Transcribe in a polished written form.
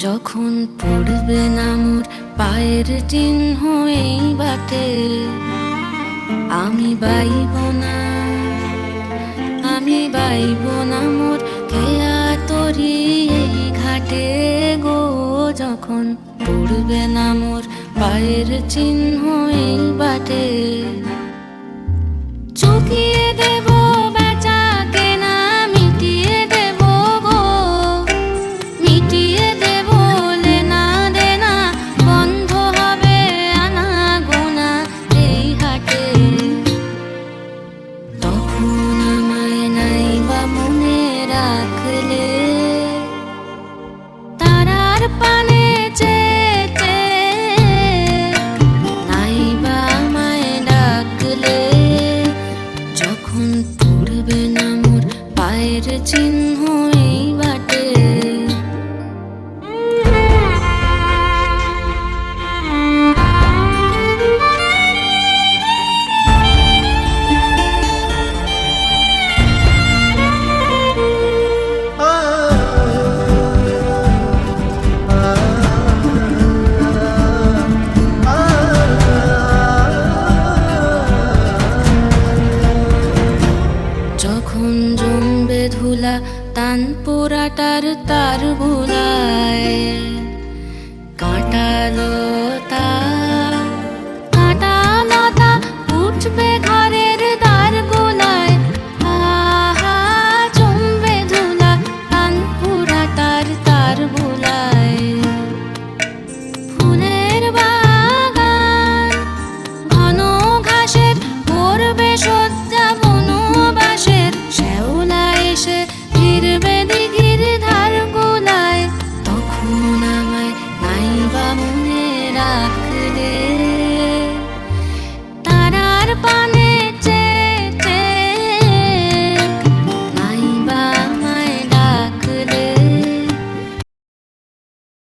যখন পড়বে না মোর পায়ের চিহ্ন এই বাটে, আমি বাইব না, আমি বাইব না মোর কেয়া তরি এই ঘাটে গো। যখন পড়বে না মোর পায়ের চিহ্ন এই বাটে, চুকিয়ে দেব বেচা কেনা, মিটিয়ে দেব গো, মিটিয়ে দেব লেনা দেনা, বন্ধ হবে আনা গোনা এই হাটে। তখন আমায় নাই বা মনে রাখলে, তারার পানে চেয়ে নাই বা আমায় ডাকলে, যখন পড়বে না মোর পায়ের চিহ্ন এই বাটে। যখন জমবে ধুলা তান পোড়াটার তার বুলায়, কাঁটালো তার